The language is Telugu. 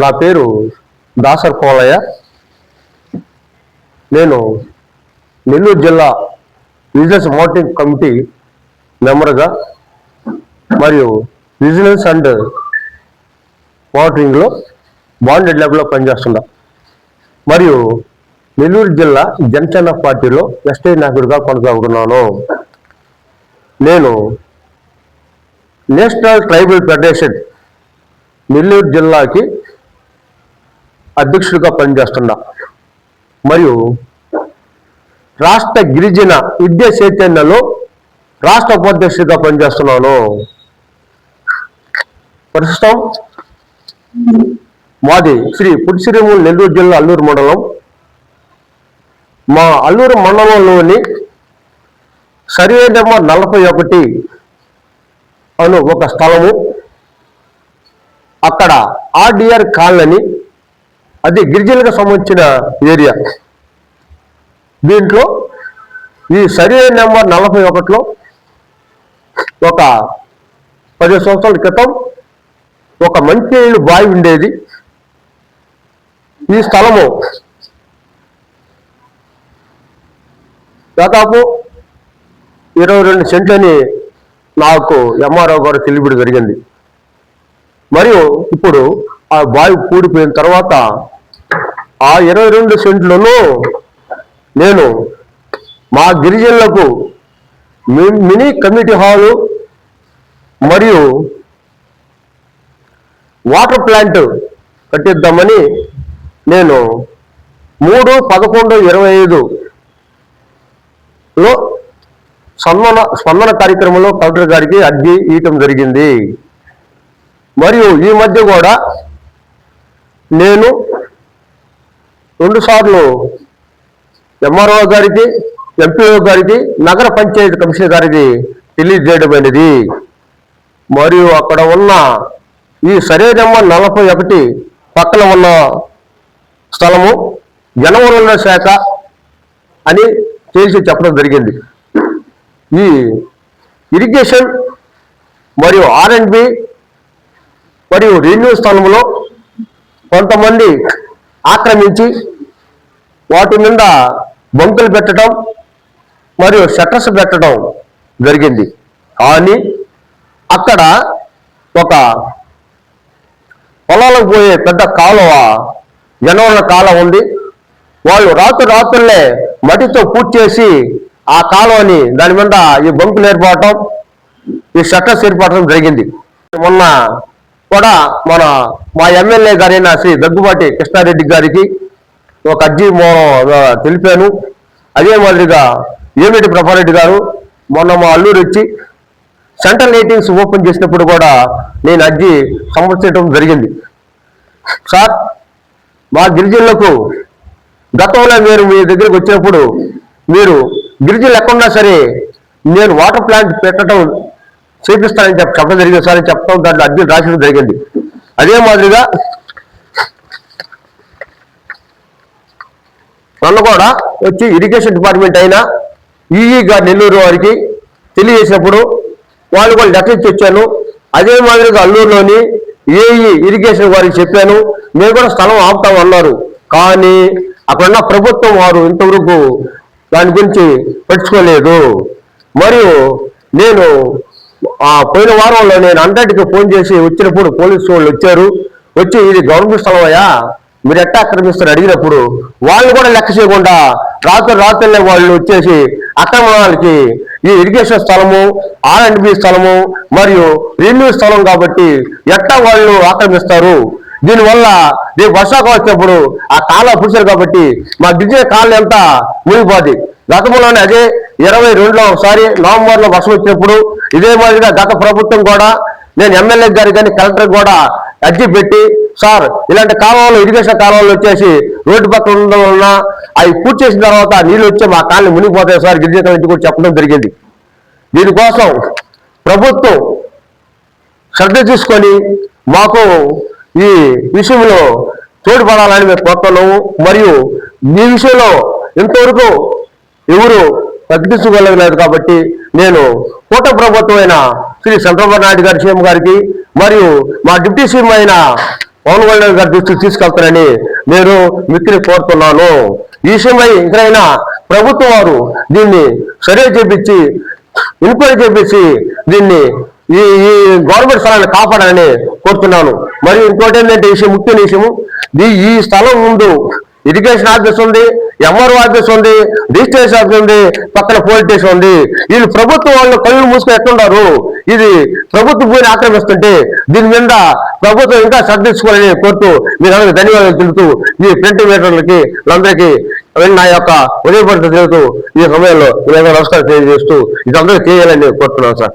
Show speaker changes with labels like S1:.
S1: నా పేరు దాసర్ కోలయ్య. నేను నెల్లూరు జిల్లా బిజినెస్ మానిటరింగ్ కమిటీ మెంబర్గా మరియు విజిలెన్స్ అండ్ మానిటరింగ్లో బాండెడ్ ల్యాబ్లో పనిచేస్తున్నా. మరియు నెల్లూరు జిల్లా జనసేన పార్టీలో ఎస్టీ నాయకుడిగా కొనసాగుతున్నాను. నేను నేషనల్ ట్రైబల్ ఫెడరేషన్ నెల్లూరు జిల్లాకి అధ్యక్షుడిగా పనిచేస్తున్నా. మరియు రాష్ట్ర గిరిజన విద్యా చైతన్యలో రాష్ట్ర ఉపాధ్యక్షుడిగా పనిచేస్తున్నాను. ప్రస్తుతం మాది శ్రీ పుడిసిరేములు నెల్లూరు జిల్లా అల్లూరు మండలం. మా అల్లూరు మండలంలోని సర్వే నెంబర్ 41 అను ఒక స్థలము, అక్కడ ఆర్డిఆర్ కాలనీ, అది గిరిజనులకు సంబంధించిన ఏరియా. దీంట్లో ఈ సర్వే నెంబర్ 41లో ఒక 10 సంవత్సరాల క్రితం ఒక మంచినీళ్ళు బావి ఉండేది. ఈ స్థలము దాదాపు 22 సెంట్లని నాకు ఎంఆర్ఓ గారు తెలియడం జరిగింది. మరియు ఇప్పుడు ఆ బావి కూడిపోయిన తర్వాత ఆ 22 సెంట్లను నేను మా గిరిజనులకు మినీ కమ్యూనిటీ హాలు మరియు వాటర్ ప్లాంట్ కట్టిద్దామని నేను 3/11/25లో స్పందన కార్యక్రమంలో కలెక్టర్ గారికి అర్జీ ఇవ్వటం జరిగింది. మరియు ఈ మధ్య కూడా నేను 2 సార్లు ఎంఆర్ఓ గారికి, ఎంపీఓ గారికి, నగర పంచాయతీ కమిషనర్ గారికి తెలియజేయడమైనది. మరియు అక్కడ ఉన్న ఈ సర్వే నెంబర్ 41 పక్కన ఉన్న స్థలము జనవనరుల శాఖ అని తెలిసి చెప్పడం జరిగింది. ఈ ఇరిగేషన్ మరియు R&B మరియు రెవెన్యూ స్థలంలో కొంతమంది ఆక్రమించి వాటి మీద బంకులు పెట్టడం మరియు షట్టర్స్ పెట్టడం జరిగింది. కానీ అక్కడ ఒక పొలాలకు పోయే పెద్ద కాలువ, జనవరుల కాలువ ఉంది. వాళ్ళు రాత్రులే మట్టితో పూర్తి చేసి ఆ కాలువని దాని మీద ఈ బంకులు ఏర్పడటం, ఈ షట్టర్స్ ఏర్పడటం జరిగింది. మొన్న కూడా మా ఎమ్మెల్యే గారైన శ్రీ దగ్గుబాటి కృష్ణారెడ్డి గారికి ఒక అర్జీ తెలిపాను. అదే మాదిరిగా ఏమిటి ప్రభారెడ్డి గారు మొన్న మా అల్లూరు వచ్చి సెంట్రల్ మీటింగ్స్ ఓపెన్ చేసినప్పుడు కూడా నేను అర్జీ సమర్పించడం జరిగింది. సార్, మా గిరిజనులకు గతంలో మీరు మీ దగ్గరికి వచ్చినప్పుడు మీరు గిరిజనులు ఎక్కడున్నా సరే నేను వాటర్ ప్లాంట్ పెట్టడం చేపిస్తానని చెప్పడం జరిగింది సార్ అని చెప్పడం, దాంట్లో అర్జీ రాసడం జరిగింది. అదే మాదిరిగా నన్ను కూడా వచ్చి ఇరిగేషన్ డిపార్ట్మెంట్ అయినా ఈఈ గారు నెల్లూరు వారికి తెలియజేసినప్పుడు వాళ్ళు కూడా లెటర్ ఇచ్చి వచ్చాను. అదే మాదిరిగా అల్లూరులోని ఏఈ ఇరిగేషన్ వారికి చెప్పాను. మేము కూడా స్థలం ఆపుతామన్నారు. కానీ అక్కడున్న ప్రభుత్వం వారు ఇంతవరకు దాని గురించి పట్టించుకోలేదు. మరియు నేను పోయిన వారంలో నేను 100కి ఫోన్ చేసి వచ్చినప్పుడు పోలీసు వాళ్ళు వచ్చి ఇది గవర్నమెంట్ స్థలం అయ్యా, మీరు ఎట్టా ఆక్రమిస్తారు అడిగినప్పుడు వాళ్ళు కూడా లెక్క చేయకుండా రాత్రులే వాళ్ళు వచ్చేసి అక్రమణాలకి ఈ ఇరిగేషన్ స్థలము, R&B స్థలము మరియు రెవెన్యూ స్థలం కాబట్టి ఎట్టా వాళ్ళు ఆక్రమిస్తారు. దీనివల్ల రేపు వర్షాకాలం వచ్చినప్పుడు ఆ కాలువ పుడిచారు కాబట్టి మా గిరిజన కాలం ఎంత మునిగిపోద్ది. గతంలోనే అదే 22లో ఒకసారి నవంబర్లో వర్షం వచ్చినప్పుడు ఇదే మాదిరిగా గత ప్రభుత్వం కూడా నేను ఎమ్మెల్యే గారి కానీ కలెక్టర్ కూడా అర్జీ పెట్టి, సార్ ఇలాంటి కాలువలు ఇరిగేషన్ కాలువలు వచ్చేసి రోడ్డు పక్కన ఉండడం వలన అవి పూర్తి చేసిన తర్వాత నీళ్ళు వచ్చి మా కాలనీ మునిగిపోతాయి సార్ గిరిజన నుంచి కూడా చెప్పడం జరిగింది. దీనికోసం ప్రభుత్వం శ్రద్ధ తీసుకొని మాకు ఈ విషయంలో తోడ్పడాలని మేము కోరుతున్నాము. మరియు ఈ విషయంలో ఇంతవరకు ఎవరు ప్రకటించగలగలేదు కాబట్టి నేను కోట ప్రభుత్వం అయిన శ్రీ చంద్రబాబు నాయుడు గారి సీఎం గారికి మరియు మా డిప్యూటీ సీఎం అయిన పవన్ కళ్యాణ్ గారి దృష్టికి తీసుకెళ్తారని నేను మిక్కిలి కోరుతున్నాను. ఈ విషయమై ఇంకైనా ప్రభుత్వం వారు దీన్ని సర్వే చేపించి ఎంక్వైరీ చేపించి దీన్ని ఈ గవర్నమెంట్ స్థలాన్ని కాపాడాలని కోరుతున్నాను. మరియు ఇంకోటి ఏంటంటే ముఖ్యమైన విషయము, ఈ స్థలం ముందు ఇరిగేషన్ ఆఫీస్ ఉంది, ఎంఆర్ఓ ఆఫీస్ ఉంది, రిజిస్ట్రేషన్ ఆఫీస్ ఉంది, పక్కన పోలీస్ స్టేషన్ ఉంది. వీళ్ళు ప్రభుత్వం వాళ్ళు కళ్ళు మూసుకొని ఎట్లున్నారు. ఇది ప్రభుత్వ భూమిని ఆక్రమిస్తుంటే దీని మీద ప్రభుత్వం ఇంకా శ్రద్ధించుకోవాలని కోరుతూ మీరు అందరికీ ధన్యవాదాలు తెలుపుతూ మీ ప్రింట్ మీటర్లకి అందరికీ నా యొక్క ఉదయపడుతూ తెలుపుతూ ఈ సమయంలో నమస్కారం తెలియజేస్తూ ఇది అందరికీ చేయాలని కోరుతున్నాను సార్.